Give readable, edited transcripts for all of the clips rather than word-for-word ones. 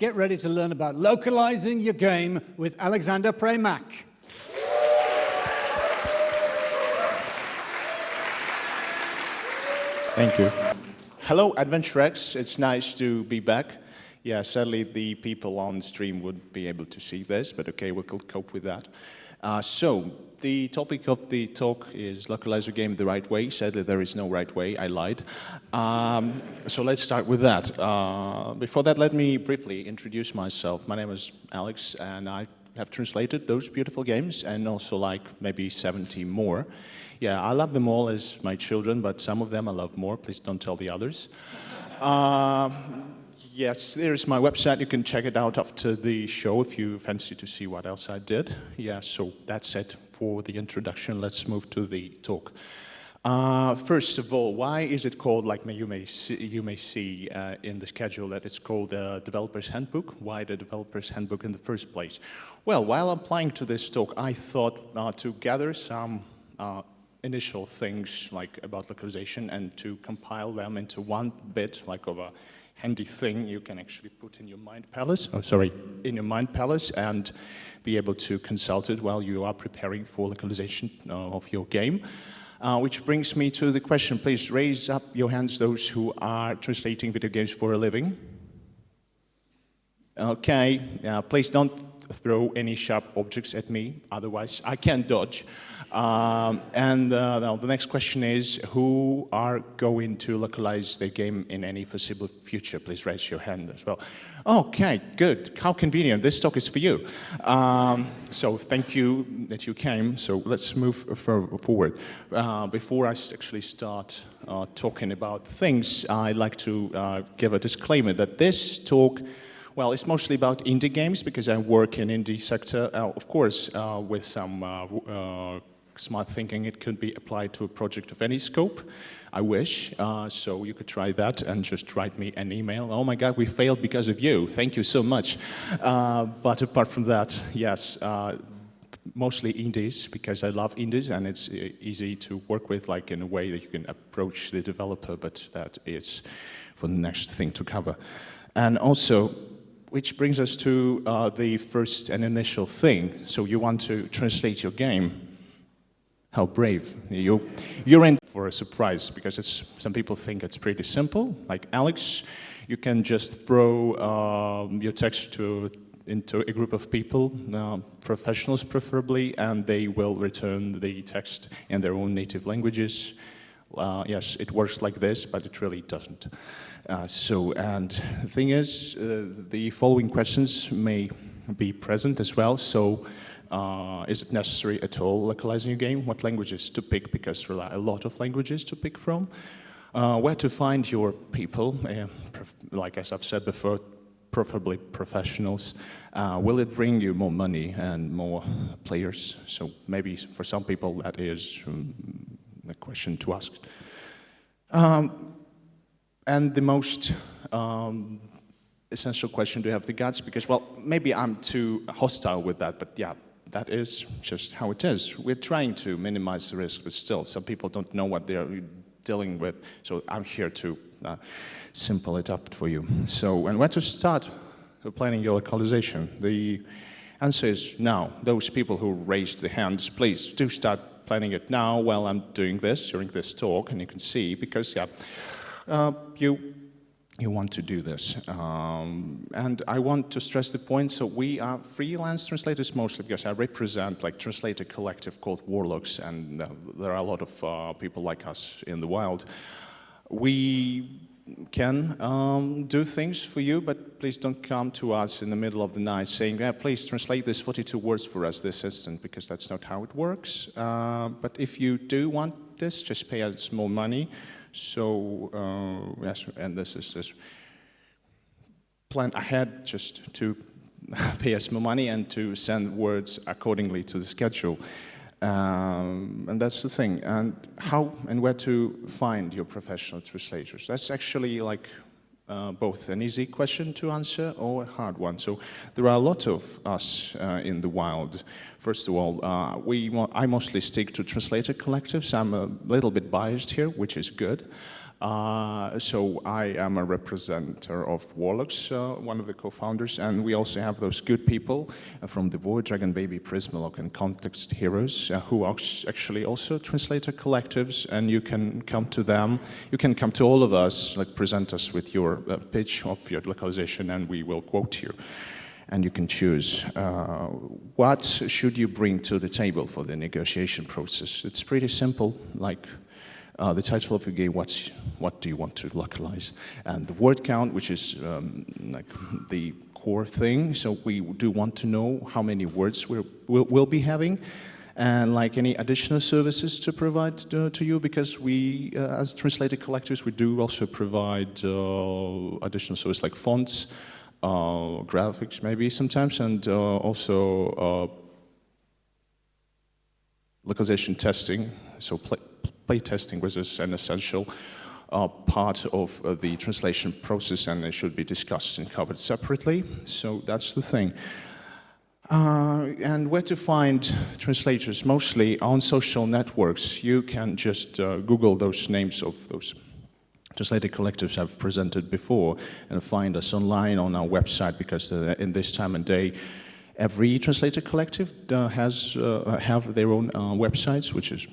get ready to learn about localizing your game with Alexander Preymak. Thank you. Hello, AdventureX. It's nice to be back. Yeah, sadly, the people on stream wouldn't be able to see this, but okay, we could cope with that. So, the topic of the talk is localize your game the right way. Sadly, there is no right way. I lied. So let's start with that. Before that, let me briefly introduce myself. My name is Alex, and I have translated those beautiful games, and also like maybe 70 more. Yeah, I love them all as my children, but some of them I love more. Please don't tell the others. Yes, there's my website. You can check it out after the show if you fancy to see what else I did. Yeah, so that's it for the introduction. Let's move to the talk. First of all, why is it called, like you may see in the schedule, that it's called the Developer's Handbook? Why the Developer's Handbook in the first place? Well, while applying to this talk, I thought to gather some initial things like about localization and to compile them into one bit, like of a handy thing you can actually put in your mind palace, in your mind palace, and be able to consult it while you are preparing for localization of your game. Which brings me to the question, please raise up your hands, those who are translating video games for a living. Okay, please don't throw any sharp objects at me, otherwise I can't dodge. Now the next question is, who are going to localize their game in any foreseeable future? Please raise your hand as well. Okay, good. How convenient. This talk is for you. So thank you that you came. So let's move forward. Before I actually start talking about things, I'd like to give a disclaimer that this talk, well, it's mostly about indie games because I work in indie sector. Of course, with some smart thinking, it could be applied to a project of any scope. I wish. So you could try that and just write me an email. Oh my God, we failed because of you. Thank you so much. But apart from that, yes, mostly indies because I love indies and it's easy to work with, like in a way that you can approach the developer, but that is for the next thing to cover. And also, which brings us to the first and initial thing. So you want to translate your game. How brave. You're in for a surprise because some people think it's pretty simple. Like Alex, you can just throw your text into a group of people, professionals preferably, and they will return the text in their own native languages. Yes, it works like this, but it really doesn't. And the thing is, the following questions may be present as well. So, is it necessary at all localizing your game? What languages to pick? Because there are a lot of languages to pick from. Where to find your people? Like as I've said before, preferably professionals. Will it bring you more money and more players? So maybe for some people that is a question to ask. And the most essential question, do you have the guts? Because, well, maybe I'm too hostile with that, but yeah, that is just how it is. We're trying to minimize the risk, but still, some people don't know what they're dealing with. So I'm here to simple it up for you. So, and where to start planning your localization? The answer is now. Those people who raised their hands, please do start planning it now while I'm doing this, during this talk, and you can see, because yeah, you want to do this. And I want to stress the point, so we are freelance translators mostly, because I represent like translator collective called Warlocks, and there are a lot of people like us in the wild. We can do things for you, but please don't come to us in the middle of the night saying, yeah, please translate this 42 words for us this instant, because that's not how it works. But if you do want this, just pay us more money. So, yes, and this is just planned ahead just to pay us more money and to send words accordingly to the schedule. And that's the thing. And how and where to find your professional translators? That's actually like both an easy question to answer or a hard one. So there are a lot of us in the wild. First of all, I mostly stick to translator collectives. I'm a little bit biased here, which is good. So I am a representative of Warlocks, one of the co-founders, and we also have those good people from the Void, Dragon Baby, Prismalog, and Context Heroes, who are actually also translator collectives, and you can come to them. You can come to all of us, like present us with your pitch of your localization, and we will quote you. And you can choose what should you bring to the table for the negotiation process. It's pretty simple, like the title of the game, what do you want to localize? And the word count, which is like the core thing. So we do want to know how many words we'll be having, and like any additional services to provide to you, because we, as translator collectives, we do also provide additional services like fonts, graphics maybe sometimes, and also localization testing. So play testing was an essential part of the translation process, and it should be discussed and covered separately. So that's the thing. And where to find translators? Mostly on social networks. You can just Google those names of those translator collectives I've presented before and find us online on our website, because in this time and day, every translator collective have their own websites, which is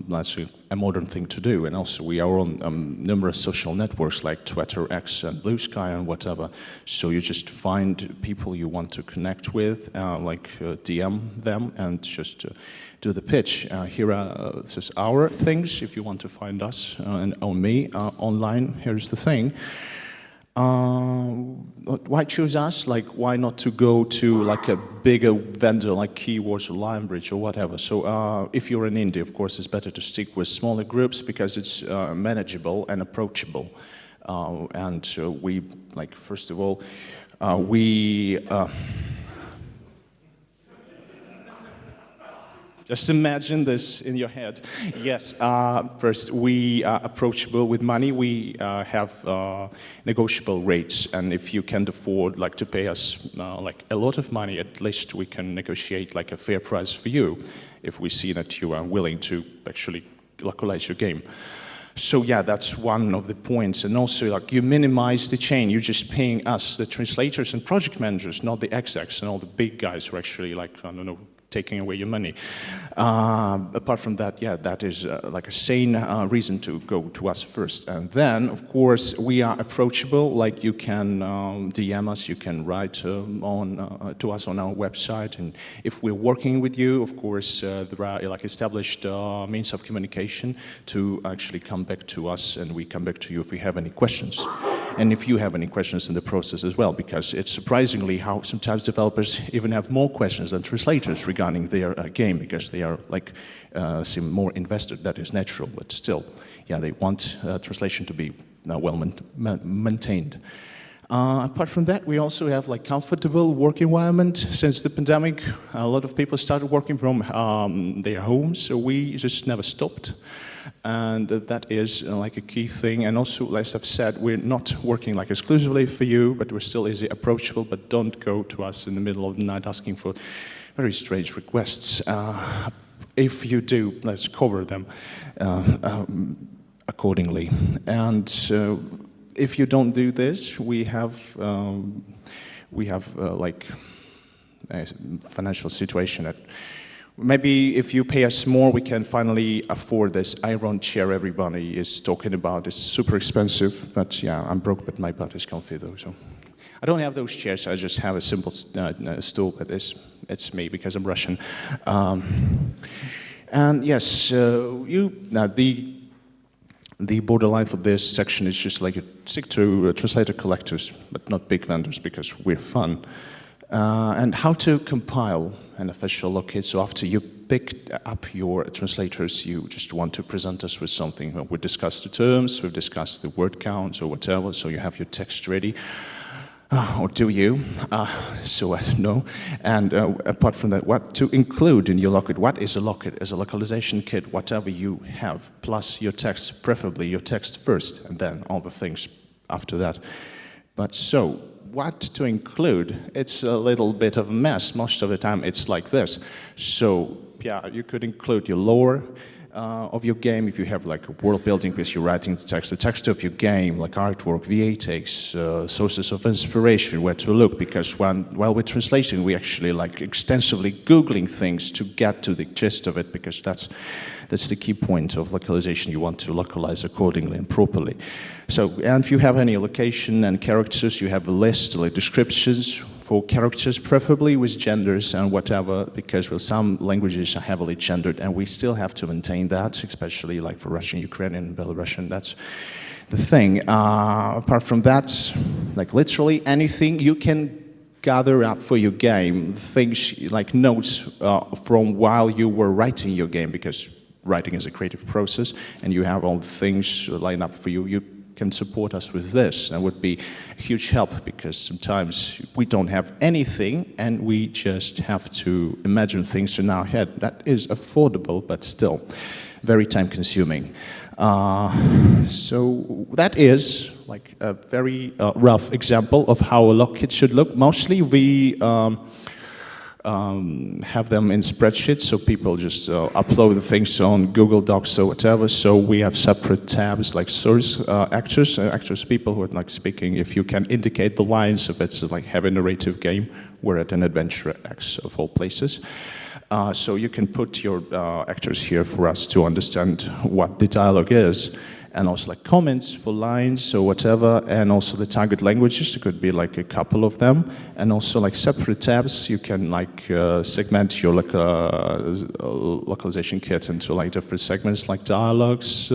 that's a modern thing to do. And also we are on numerous social networks like Twitter, X, and Blue Sky, and whatever. So you just find people you want to connect with, DM them, and just do the pitch. Here are our things. If you want to find us and me online, here's the thing. Why choose us? Like, why not to go to like a bigger vendor like Keywords or Lionbridge or whatever? So if you're in India, of course, it's better to stick with smaller groups, because it's manageable and approachable. And we, like, first of all, just imagine this in your head. Yes, first, we are approachable with money. We have negotiable rates, and if you can't afford like to pay us like a lot of money, at least we can negotiate like a fair price for you if we see that you are willing to actually localize your game. So yeah, that's one of the points. And also, like, you minimize the chain. You're just paying us, the translators and project managers, not the execs and all the big guys who are actually, like, I don't know, taking away your money. Apart from that, yeah, that is like a sane reason to go to us first. And then, of course, we are approachable. Like, you can DM us, you can write to us on our website. And if we're working with you, of course, there are like established means of communication to actually come back to us, and we come back to you if we have any questions. And if you have any questions in the process as well, because it's surprisingly how sometimes developers even have more questions than translators regarding their game, because they are like seem more invested. That is natural, but still, yeah, they want translation to be well maintained. Apart from that, we also have like comfortable work environment. Since the pandemic, a lot of people started working from their homes, so we just never stopped. And that is like a key thing. And also, as I've said, we're not working like exclusively for you, but we're still easy approachable. But don't go to us in the middle of the night asking for very strange requests. If you do, let's cover them accordingly. And if you don't do this, we have like a financial situation that maybe if you pay us more, we can finally afford this iron chair everybody is talking about. It's super expensive, but yeah, I'm broke, but my butt is comfy though. So I don't have those chairs. I just have a simple stool, but it's me because I'm Russian. And yes, the borderline for this section is just like stick to translator collectives, but not big vendors, because we're fun. And how to compile an official locate. So after you pick up your translators, you just want to present us with something. We discussed the terms, we've discussed the word counts or whatever, so you have your text ready. Or do you? So I don't know. And apart from that, what to include in your locate? What is a locate? Is a localization kit, whatever you have, plus your text, preferably your text first, and then all the things after that. But so, what to include? It's a little bit of a mess. Most of the time it's like this. So, yeah, you could include your lore, of your game, if you have like a world building piece, you're writing the text of your game, like artwork, VA takes, sources of inspiration, where to look, because while we're translating, we actually like extensively Googling things to get to the gist of it, because that's the key point of localization. You want to localize accordingly and properly. So, and if you have any location and characters, you have a list, like descriptions for characters, preferably with genders and whatever, because well, some languages are heavily gendered, and we still have to maintain that, especially like for Russian, Ukrainian, Belarusian. That's the thing. Apart from that, like literally anything you can gather up for your game, things like notes from while you were writing your game, because writing is a creative process, and you have all the things lined up for you. You can support us with this. That would be a huge help, because sometimes we don't have anything and we just have to imagine things in our head. That is affordable, but still very time consuming. So that is like a very rough example of how a log-kit should look. Mostly we have them in spreadsheets, so people just upload the things on Google Docs or whatever. So we have separate tabs like source actors, people who are like speaking. If you can indicate the lines, if it's like heavy narrative game, we're at an AdventureX of all places. So you can put your actors here for us to understand what the dialogue is. And also like comments for lines or whatever, and also the target languages. There could be like a couple of them, and also like separate tabs. You can like segment your localization kit into like different segments, like dialogues,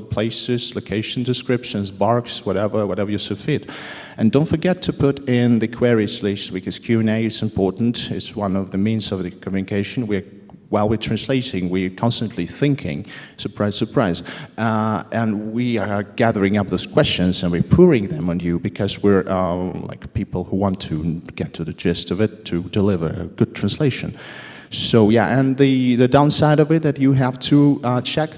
places, location descriptions, barks, whatever you see fit. And don't forget to put in the queries list, because Q&A is important. It's one of the means of the communication. While we're translating, we're constantly thinking, surprise, surprise, and we are gathering up those questions and we're pouring them on you, because we're like people who want to get to the gist of it to deliver a good translation. So yeah, and the downside of it, that you have to check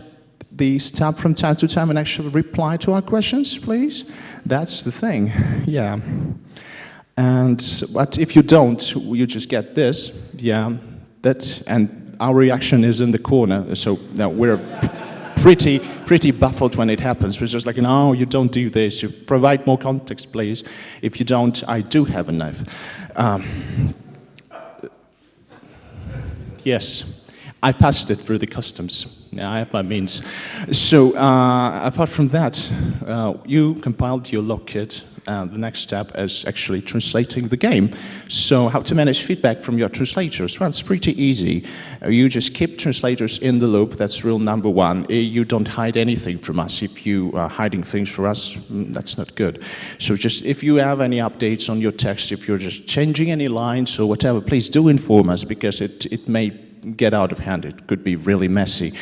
these tab from time to time and actually reply to our questions, please. That's the thing, yeah. But if you don't, you just get this, yeah, and our reaction is in the corner, so now we're pretty baffled when it happens. We're just like, no, you don't do this. You provide more context, please. If you don't, I do have a knife. Yes, I've passed it through the customs. Yeah, I have my means. So apart from that, you compiled your log kit. The next step is actually translating the game. So how to manage feedback from your translators? Well, it's pretty easy. You just keep translators in the loop. That's rule number one. You don't hide anything from us. If you are hiding things for us, that's not good. So just if you have any updates on your text, if you're just changing any lines or whatever, please do inform us, because it may get out of hand. It could be really messy,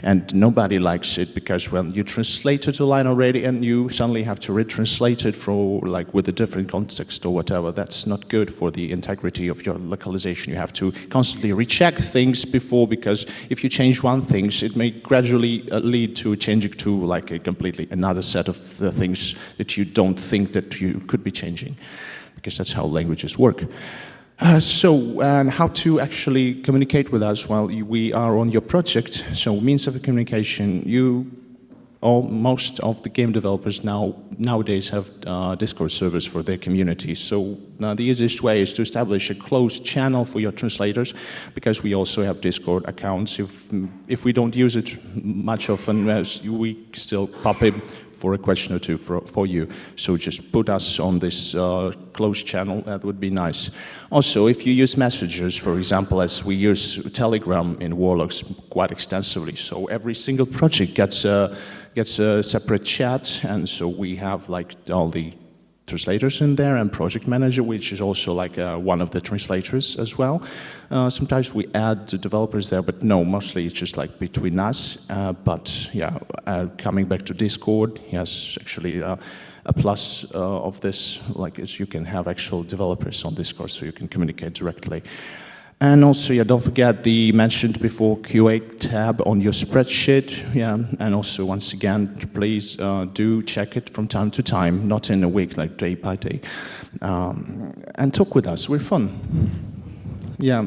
and nobody likes it, because when you translated a line already and you suddenly have to retranslate it for like with a different context or whatever, that's not good for the integrity of your localization. You have to constantly recheck things before, because if you change one thing, it may gradually lead to changing to like a completely another set of the things that you don't think that you could be changing, because that's how languages work. And how to actually communicate with us while we are on your project. So means of communication, most of the game developers nowadays have Discord servers for their community. So the easiest way is to establish a closed channel for your translators, because we also have Discord accounts. If we don't use it much often, we still pop in for a question or two for you. So just put us on this closed channel. That would be nice. Also, if you use messengers, for example, as we use Telegram in Warlocks quite extensively, so every single project gets a separate chat, and so we have like all the translators in there, and project manager, which is also like one of the translators as well. Sometimes we add the developers there, but no, mostly it's just like between us. But yeah, coming back to Discord, yes, actually a plus of this, like, is you can have actual developers on Discord, so you can communicate directly. And also, yeah, don't forget the mentioned before QA tab on your spreadsheet. Yeah, and also, once again, please do check it from time to time, not in a week, like day by day. And talk with us. We're fun. Yeah.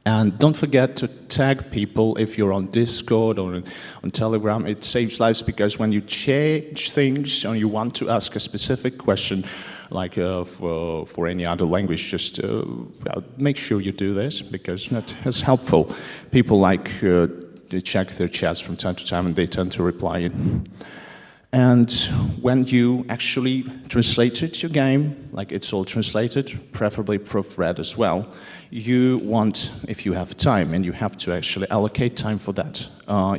And don't forget to tag people if you're on Discord or on Telegram. It saves lives, because when you change things or you want to ask a specific question, like for any other language, just make sure you do this, because that is helpful. People they check their chats from time to time, and they tend to reply it. And when you actually translated your game, like it's all translated, preferably proofread as well, you want, if you have time, and you have to actually allocate time for that,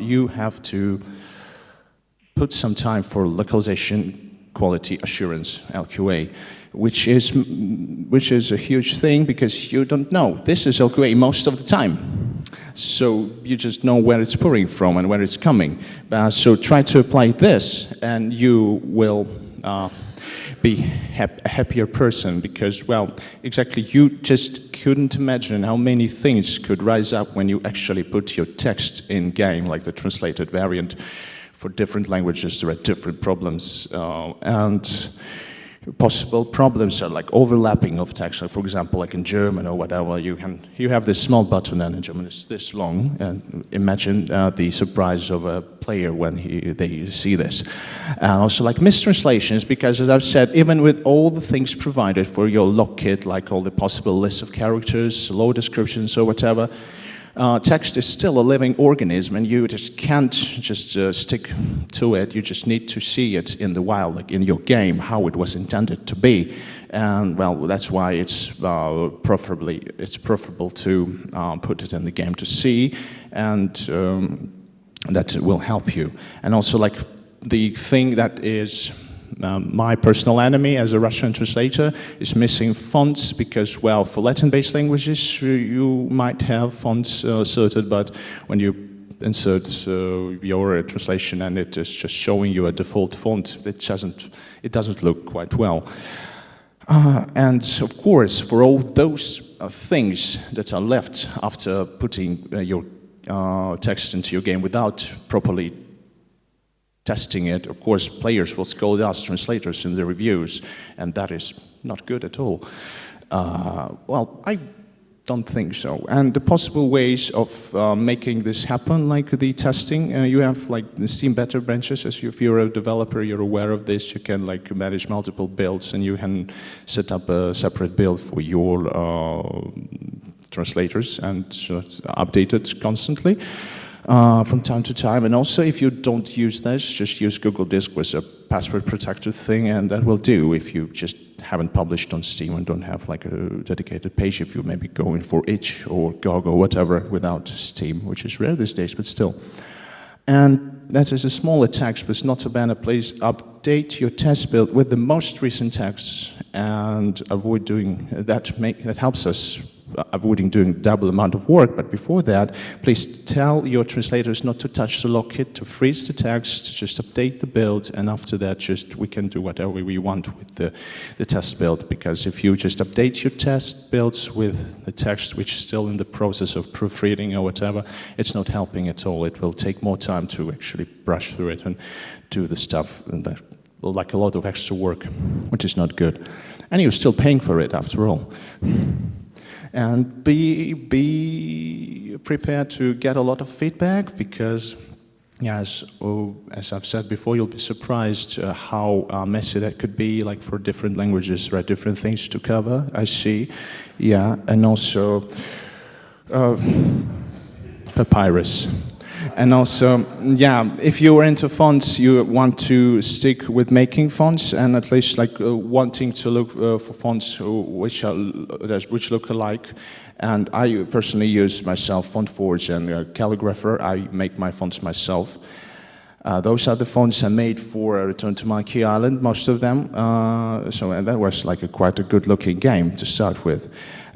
you have to put some time for localization quality assurance, LQA, which is a huge thing, because you don't know. This is LQA most of the time. So you just know where it's pouring from and where it's coming. So try to apply this, and you will be a happier person, because, well, exactly, you just couldn't imagine how many things could rise up when you actually put your text in game, like the translated variant. For different languages, there are different problems, and possible problems are like overlapping of text. Like, for example, like in German or whatever, you have this small button, and in German it's this long. And imagine the surprise of a player when they see this. And also like mistranslations, because as I've said, even with all the things provided for your log kit, like all the possible lists of characters, low descriptions or whatever, text is still a living organism, and you just can't just stick to it. You just need to see it in the wild, like in your game, how it was intended to be. And well, that's why it's preferable to put it in the game to see, and that will help you. And also, like, the thing that is my personal enemy as a Russian translator is missing fonts, because, well, for Latin-based languages you might have fonts inserted, but when you insert your translation and it is just showing you a default font, it doesn't look quite well. And of course, for all those things that are left after putting your text into your game without properly testing it, of course, players will scold us translators in the reviews, and that is not good at all. Well, I don't think so. And the possible ways of making this happen, like the testing, you have like the Steam beta branches. If you're a developer, you're aware of this. You can like manage multiple builds, and you can set up a separate build for your translators and update it constantly. From time to time. And also, if you don't use this, just use Google Disk with a password protected thing, and that will do. If you just haven't published on Steam and don't have like a dedicated page, if you maybe go in for itch or GOG or whatever without Steam, which is rare these days, but still. And that is a small attack, but it's not so bad. Please update your test build with the most recent texts and avoid doing that. That helps us avoiding doing double amount of work. But before that, please tell your translators not to touch the log kit, to freeze the text, just update the build, and after that, we can do whatever we want with the test build. Because if you just update your test builds with the text which is still in the process of proofreading or whatever, it's not helping at all. It will take more time to actually brush through it and do the stuff, and that will like a lot of extra work, which is not good. And you're still paying for it after all. And be prepared to get a lot of feedback, because, yeah, as I've said before, you'll be surprised how messy that could be. Like for different languages, there are different things to cover, I see. Yeah, and also papyrus. And also, yeah, if you are into fonts, you want to stick with making fonts, and at least like wanting to look for fonts which look alike. And I personally use myself FontForge and Calligrapher. I make my fonts myself. Those are the fonts I made for Return to Monkey Island, most of them. And that was like quite a good-looking game to start with.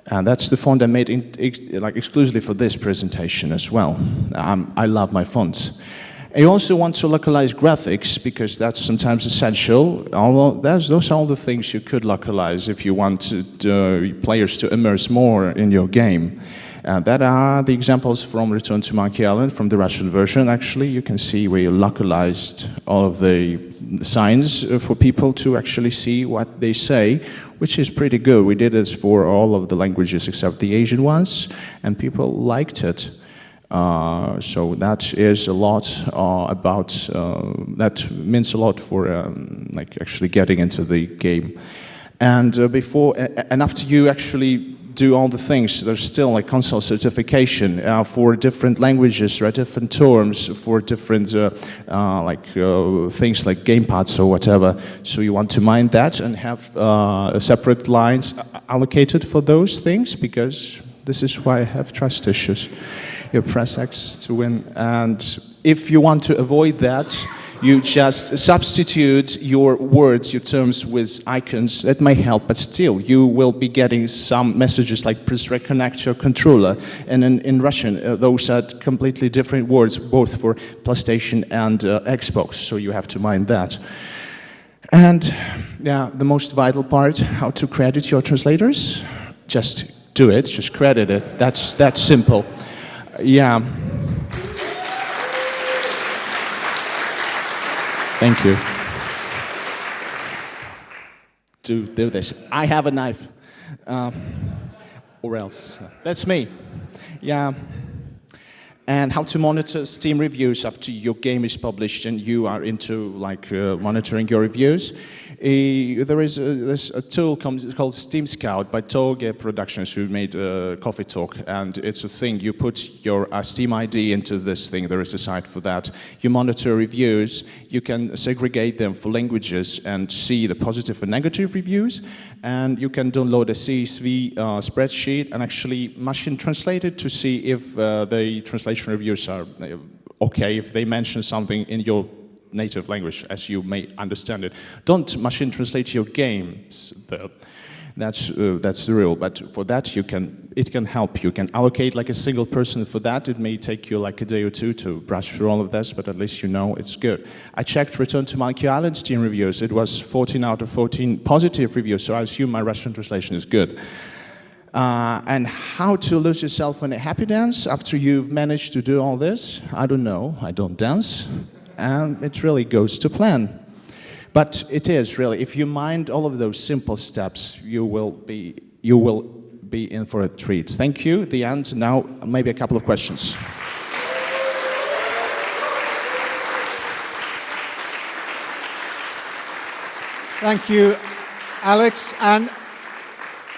And that's the font I made exclusively for this presentation as well. I love my fonts. I also want to localize graphics, because that's sometimes essential. Although those are all the things you could localize if you want players to immerse more in your game. That are the examples from Return to Monkey Island, from the Russian version. Actually, you can see we localized all of the signs for people to actually see what they say, which is pretty good. We did this for all of the languages except the Asian ones, and people liked it. So that is a lot about, that means a lot for like actually getting into the game. And and after you actually do all the things, there's still like console certification for different languages, right? Different terms for different things like gamepads or whatever. So you want to mind that and have separate lines allocated for those things, because this is why I have trust issues. You press X to win, and if you want to avoid that, you just substitute your words, your terms with icons. That may help, but still, you will be getting some messages like please reconnect your controller. And in Russian, those are completely different words, both for PlayStation and Xbox, so you have to mind that. And yeah, the most vital part, how to credit your translators. Just do it, just credit it. That's simple. Yeah. Thank you. Do this. I have a knife. Or else. That's me. Yeah. And how to monitor Steam reviews after your game is published and you are into like monitoring your reviews. There's a tool called Steam Scout by Toge Productions, who made Coffee Talk, and it's a thing. You put your Steam ID into this thing. There is a site for that. You monitor reviews. You can segregate them for languages and see the positive and negative reviews. And you can download a CSV spreadsheet and actually machine translate it to see if the translation reviews are okay, if they mention something in your native language, as you may understand it. Don't machine translate your games, though. That's the rule. But for that, it can help. You can allocate like a single person for that. It may take you like a day or two to brush through all of this, but at least you know it's good. I checked Return to Monkey Island Steam reviews. It was 14 out of 14 positive reviews, so I assume my Russian translation is good. And how to lose yourself in a happy dance after you've managed to do all this? I don't know. I don't dance. And it really goes to plan. But it is really, if you mind all of those simple steps, you will be in for a treat. Thank you. The end. Now, maybe a couple of questions. Thank you, Alex. And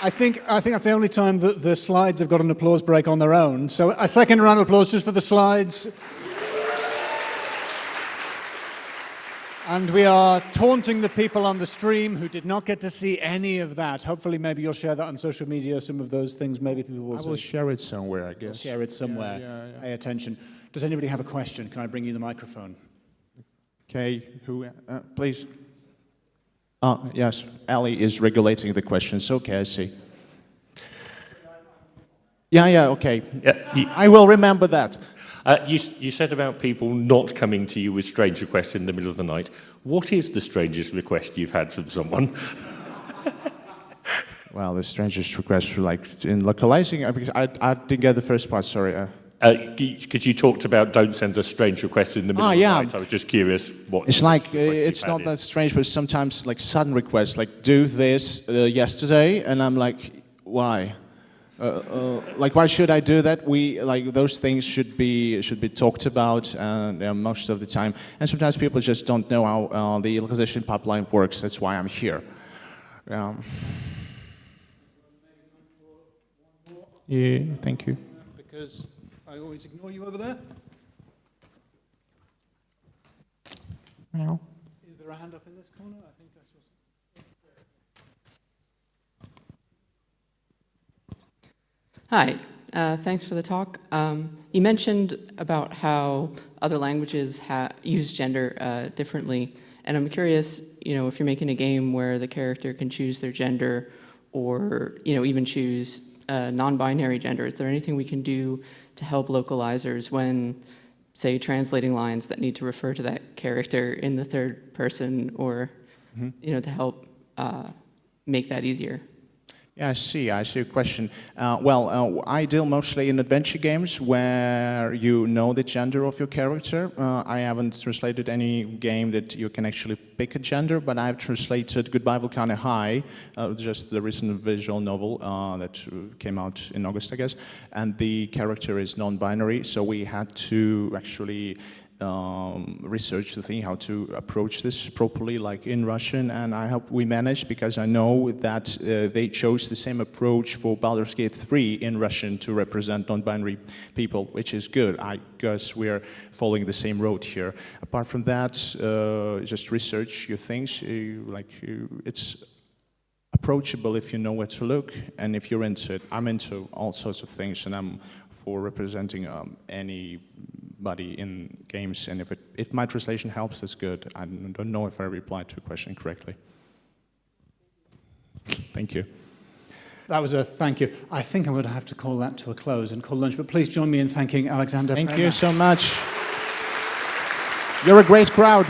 I think that's the only time that the slides have got an applause break on their own. So a second round of applause just for the slides. And we are taunting the people on the stream who did not get to see any of that. Hopefully, maybe you'll share that on social media, some of those things. Maybe people will see. I will share it somewhere, I guess. We'll share it somewhere. Yeah. Pay attention. Does anybody have a question? Can I bring you the microphone? Okay, who, please. Yes, Ali is regulating the questions. Okay, I see. Yeah, okay. Yeah, I will remember that. You said about people not coming to you with strange requests in the middle of the night. What is the strangest request you've had from someone? Well, the strangest request, like in localizing, because I didn't get the first part, sorry. Because you talked about don't send us strange requests in the middle of the night. I was just curious what... It's like, it's not that strange, but sometimes like sudden requests, like do this yesterday, and I'm like, why? Like, why should I do that? Those things should be talked about most of the time. And sometimes people just don't know how the localization pipeline works. That's why I'm here. Yeah, thank you. Because I always ignore you over there. Meow. Is there a hand up in this corner? I think I saw. Hi, thanks for the talk. You mentioned about how other languages use gender differently, and I'm curious, if you're making a game where the character can choose their gender, or even choose non-binary gender, is there anything we can do to help localizers when, say, translating lines that need to refer to that character in the third person, or to help make that easier? Yeah, I see your question. I deal mostly in adventure games where you know the gender of your character. I haven't translated any game that you can actually pick a gender, but I've translated Goodbye Volcano High, just the recent visual novel that came out in August, I guess, and the character is non-binary, so we had to actually research the thing, how to approach this properly, like in Russian, and I hope we managed, because I know that they chose the same approach for Baldur's Gate 3 in Russian to represent non-binary people, which is good. I guess we're following the same road here. Apart from that, just research your things. It's approachable if you know where to look, and if you're into it. I'm into all sorts of things, and I'm for representing anybody in games, and if my translation helps, that's good. I don't know if I replied to your question correctly. Thank you. That was a thank you. I think I'm going to have to call that to a close and call lunch, but please join me in thanking Alexander Thank Preymak. you so much. You're a great crowd.